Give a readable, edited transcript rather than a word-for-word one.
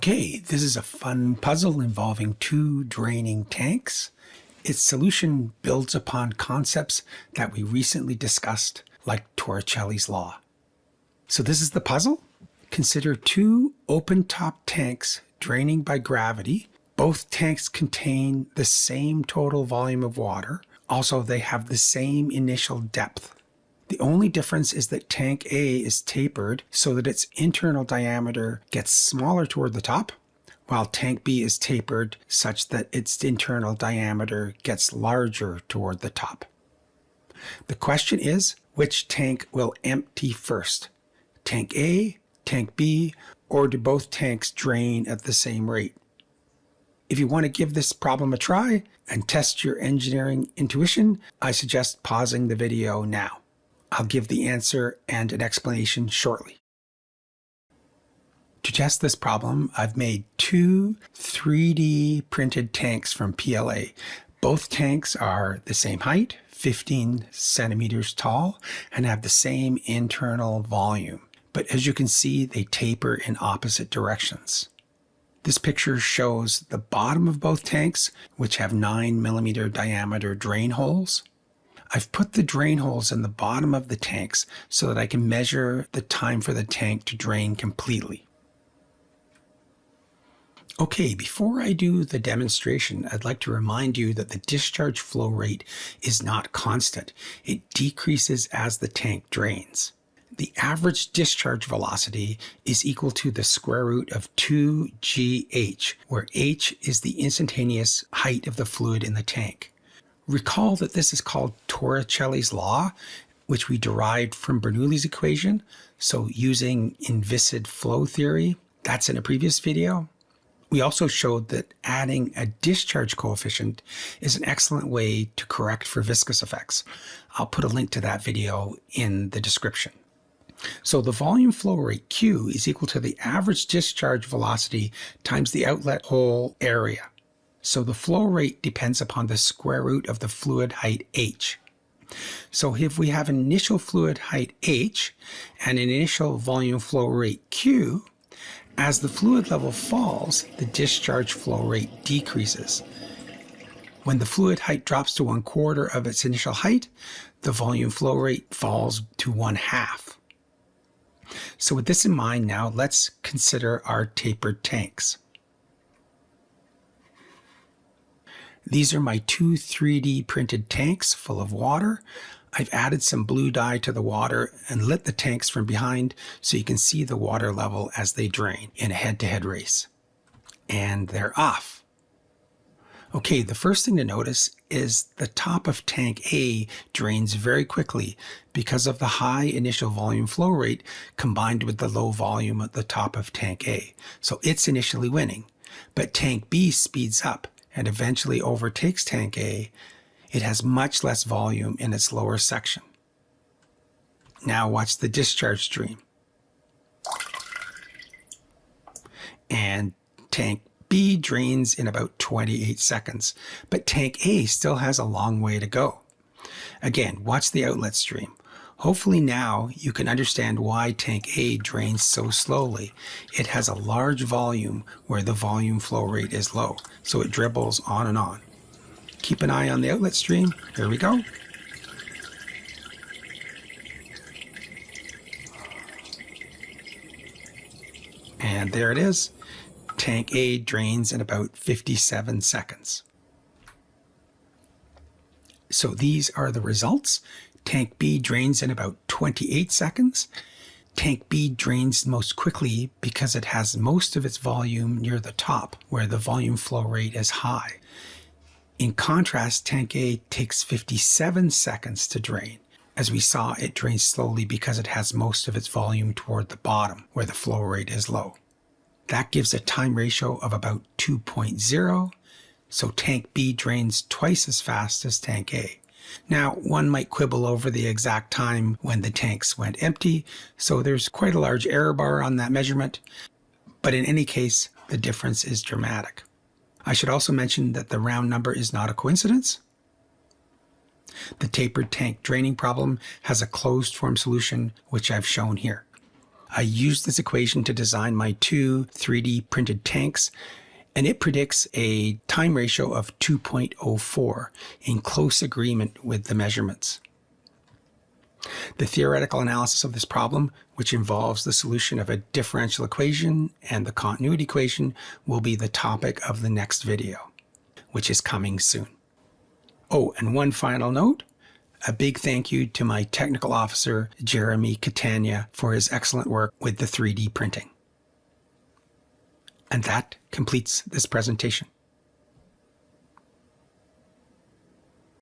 Okay, this is a fun puzzle involving two draining tanks. Its solution builds upon concepts that we recently discussed, like Torricelli's law. So this is the puzzle. Consider two open-top tanks draining by gravity. Both tanks contain the same total volume of water. Also, they have the same initial depth. The only difference is that tank A is tapered so that its internal diameter gets smaller toward the top, while tank B is tapered such that its internal diameter gets larger toward the top. The question is, which tank will empty first? Tank A, tank B, or do both tanks drain at the same rate? If you want to give this problem a try and test your engineering intuition, I suggest pausing the video now. I'll give the answer and an explanation shortly. To test this problem, I've made two 3D printed tanks from PLA. Both tanks are the same height, 15 centimeters tall, and have the same internal volume. But as you can see, they taper in opposite directions. This picture shows the bottom of both tanks, which have 9mm diameter drain holes. I've put the drain holes in the bottom of the tanks so that I can measure the time for the tank to drain completely. Okay, before I do the demonstration, I'd like to remind you that the discharge flow rate is not constant. It decreases as the tank drains. The average discharge velocity is equal to the square root of 2gh, where h is the instantaneous height of the fluid in the tank. Recall that this is called Torricelli's law, which we derived from Bernoulli's equation. So using inviscid flow theory, that's in a previous video. We also showed that adding a discharge coefficient is an excellent way to correct for viscous effects. I'll put a link to that video in the description. So the volume flow rate Q is equal to the average discharge velocity times the outlet hole area. So the flow rate depends upon the square root of the fluid height h. So if we have an initial fluid height h and an initial volume flow rate q, as the fluid level falls, the discharge flow rate decreases. When the fluid height drops to 1/4 of its initial height, the volume flow rate falls to 1/2. So with this in mind now, let's consider our tapered tanks. These are my two 3D printed tanks full of water. I've added some blue dye to the water and lit the tanks from behind so you can see the water level as they drain in a head-to-head race. And they're off. Okay, the first thing to notice is the top of tank A drains very quickly because of the high initial volume flow rate combined with the low volume at the top of tank A. So it's initially winning, but tank B speeds up and eventually overtakes tank A. It has much less volume in its lower section. Now watch the discharge stream. And tank B drains in about 28 seconds, but tank A still has a long way to go. Again, watch the outlet stream. Hopefully now you can understand why tank A drains so slowly. It has a large volume where the volume flow rate is low, so it dribbles on and on. Keep an eye on the outlet stream. Here we go. And there it is. Tank A drains in about 57 seconds. So these are the results. Tank B drains in about 28 seconds. Tank B drains most quickly because it has most of its volume near the top, where the volume flow rate is high. In contrast, tank A takes 57 seconds to drain. As we saw, it drains slowly because it has most of its volume toward the bottom, where the flow rate is low. That gives a time ratio of about 2.0, so tank B drains twice as fast as tank A. Now, one might quibble over the exact time when the tanks went empty, so there's quite a large error bar on that measurement, but in any case, the difference is dramatic. I should also mention that the round number is not a coincidence. The tapered tank draining problem has a closed form solution, which I've shown here. I used this equation to design my two 3D printed tanks, and it predicts a time ratio of 2.04 in close agreement with the measurements. The theoretical analysis of this problem, which involves the solution of a differential equation and the continuity equation, will be the topic of the next video, which is coming soon. Oh, and one final note. A big thank you to my technical officer, Jeremy Catania, for his excellent work with the 3D printing. And that completes this presentation.